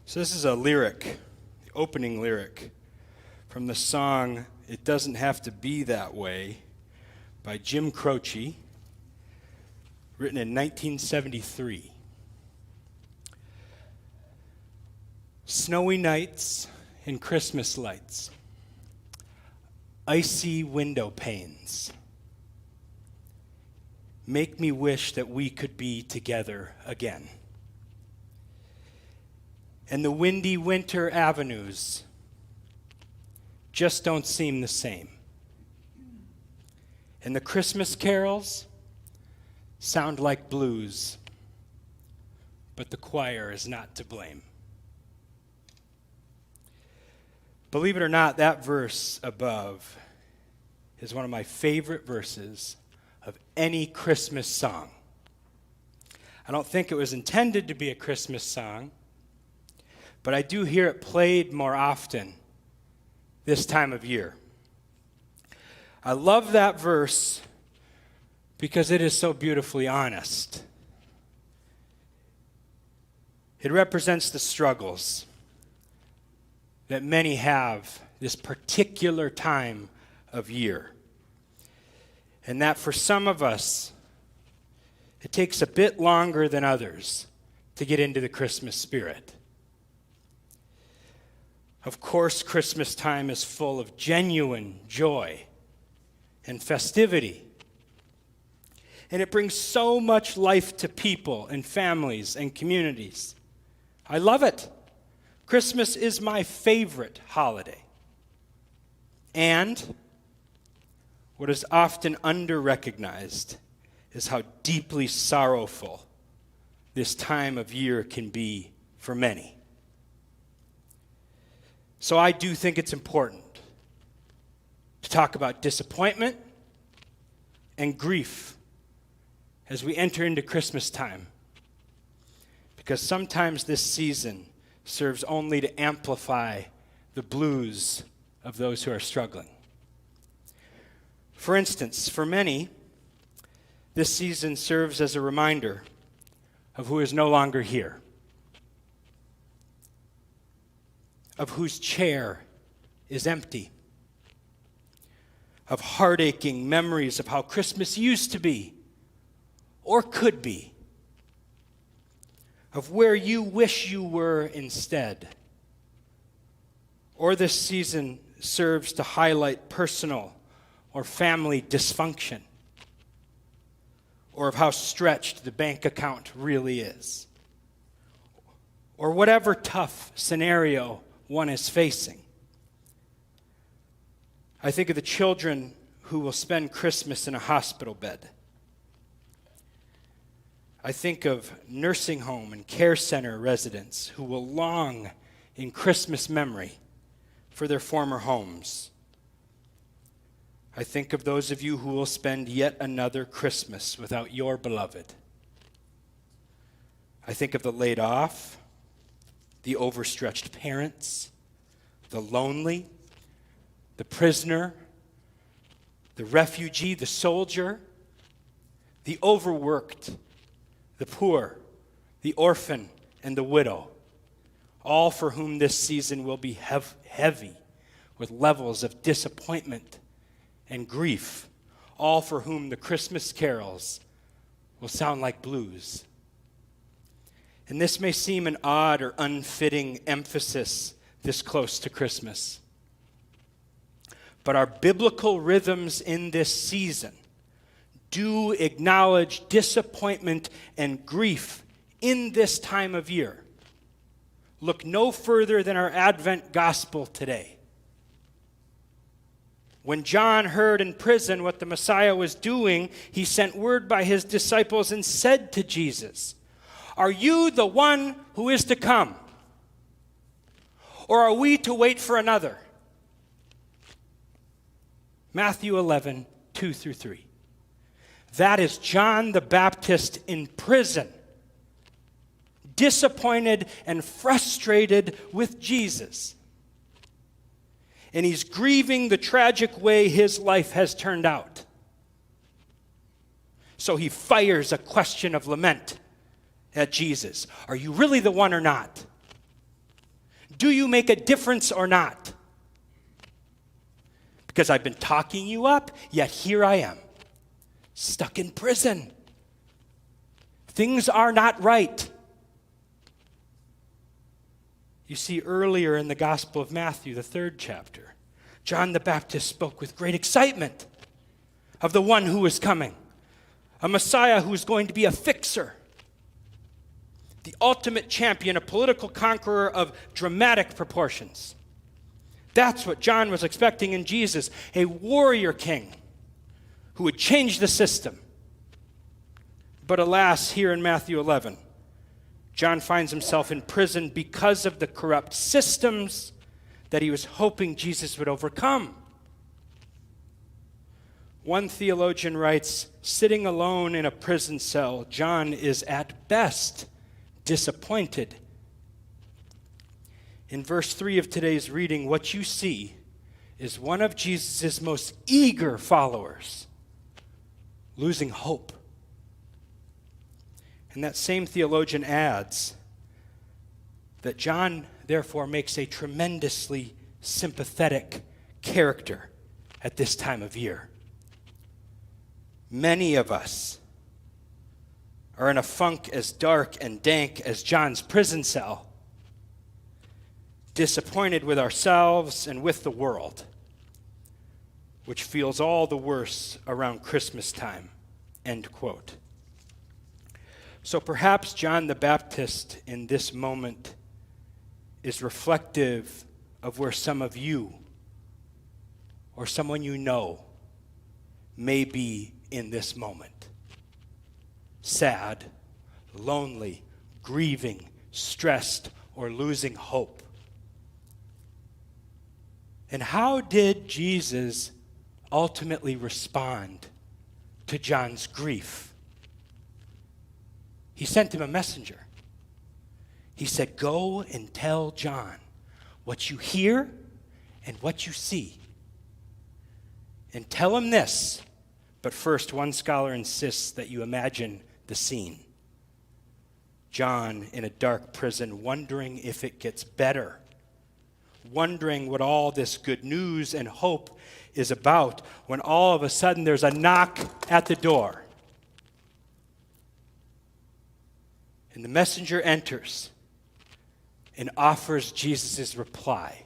So this is a lyric, the opening lyric from the song It Doesn't Have to Be That Way by Jim Croce, written in 1973. Snowy nights and Christmas lights, icy window panes, make me wish that we could be together again. And the windy winter avenues just don't seem the same. And the Christmas carols sound like blues, but the choir is not to blame. Believe it or not, that verse above is one of my favorite verses of any Christmas song. I don't think it was intended to be a Christmas song, but I do hear it played more often this time of year. I love that verse because it is so beautifully honest. It represents the struggles that many have this particular time of year. And that for some of us, it takes a bit longer than others to get into the Christmas spirit. Of course, Christmas time is full of genuine joy and festivity. And it brings so much life to people and families and communities. I love it. Christmas is my favorite holiday. And what is often under-recognized is how deeply sorrowful this time of year can be for many. So I do think it's important to talk about disappointment and grief as we enter into Christmas time. Because sometimes this season serves only to amplify the blues of those who are struggling. For instance, for many, this season serves as a reminder of who is no longer here, of whose chair is empty, of heart-aching memories of how Christmas used to be or could be, of where you wish you were instead. Or this season serves to highlight personal or family dysfunction, or of how stretched the bank account really is, or whatever tough scenario one is facing. I think of the children who will spend Christmas in a hospital bed. I think of nursing home and care center residents who will long in Christmas memory for their former homes. I think of those of you who will spend yet another Christmas without your beloved. I think of the laid off, the overstretched parents, the lonely, the prisoner, the refugee, the soldier, the overworked, the poor, the orphan, and the widow, all for whom this season will be heavy with levels of disappointment and grief, all for whom the Christmas carols will sound like blues. And this may seem an odd or unfitting emphasis this close to Christmas, but our biblical rhythms in this season do acknowledge disappointment and grief in this time of year. Look no further than our Advent gospel today. When John heard in prison what the Messiah was doing, he sent word by his disciples and said to Jesus, "Are you the one who is to come? Or are we to wait for another?" Matthew 11, 2-3. That is John the Baptist in prison, disappointed and frustrated with Jesus. And he's grieving the tragic way his life has turned out. So he fires a question of lament at Jesus. Are you really the one or not? Do you make a difference or not? Because I've been talking you up, yet here I am, stuck in prison. Things are not right. You see, earlier in the Gospel of Matthew, the 3rd chapter, John the Baptist spoke with great excitement of the one who was coming, a Messiah who was going to be a fixer, the ultimate champion, a political conqueror of dramatic proportions. That's what John was expecting in Jesus, a warrior king who would change the system. But alas, here in Matthew 11, John finds himself in prison because of the corrupt systems that he was hoping Jesus would overcome. One theologian writes, sitting alone in a prison cell, John is at best disappointed. In verse 3 of today's reading, what you see is one of Jesus' most eager followers losing hope. And that same theologian adds that John, therefore, makes a tremendously sympathetic character at this time of year. Many of us are in a funk as dark and dank as John's prison cell, disappointed with ourselves and with the world, which feels all the worse around Christmas time, end quote. So perhaps John the Baptist in this moment is reflective of where some of you or someone you know may be in this moment. Sad, lonely, grieving, stressed, or losing hope. And how did Jesus ultimately respond to John's grief? He sent him a messenger. He said, go and tell John what you hear and what you see. And tell him this. But first, one scholar insists that you imagine the scene. John in a dark prison, wondering if it gets better. Wondering what all this good news and hope is about, when all of a sudden there's a knock at the door. And the messenger enters and offers Jesus' reply.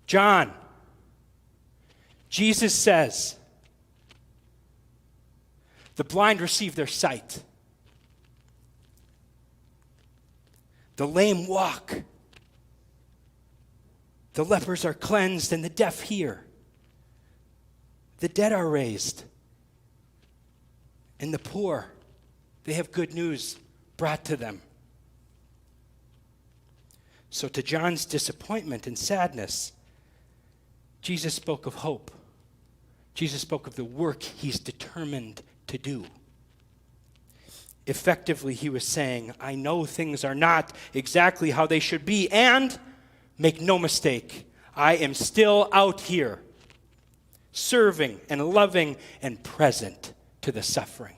John, Jesus says, the blind receive their sight. The lame walk. The lepers are cleansed and the deaf hear. The dead are raised. And the poor, they have good news brought to them. So to John's disappointment and sadness, Jesus spoke of hope. Jesus spoke of the work he's determined to do. Effectively, he was saying, I know things are not exactly how they should be, and make no mistake, I am still out here, serving and loving and present to the suffering.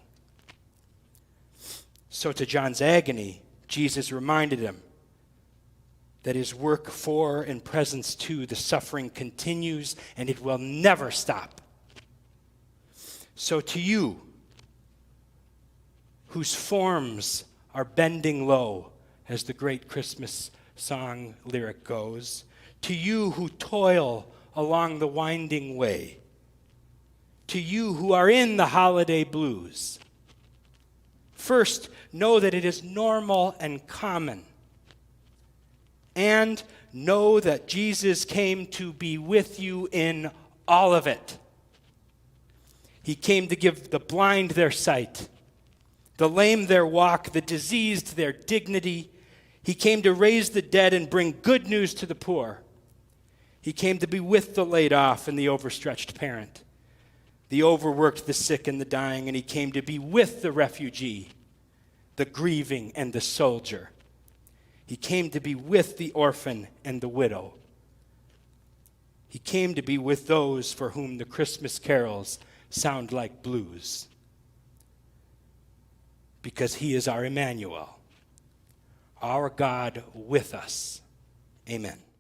So to John's agony, Jesus reminded him that his work for and presence to the suffering continues and it will never stop. So to you, whose forms are bending low, as the great Christmas song lyric goes, to you who toil along the winding way, to you who are in the holiday blues, first, know that it is normal and common. And know that Jesus came to be with you in all of it. He came to give the blind their sight, the lame their walk, the diseased their dignity. He came to raise the dead and bring good news to the poor. He came to be with the laid off and the overstretched parent, the overworked, the sick, and the dying. And he came to be with the refugee, the grieving, and the soldier. He came to be with the orphan and the widow. He came to be with those for whom the Christmas carols sound like blues. Because he is our Emmanuel, our God with us. Amen.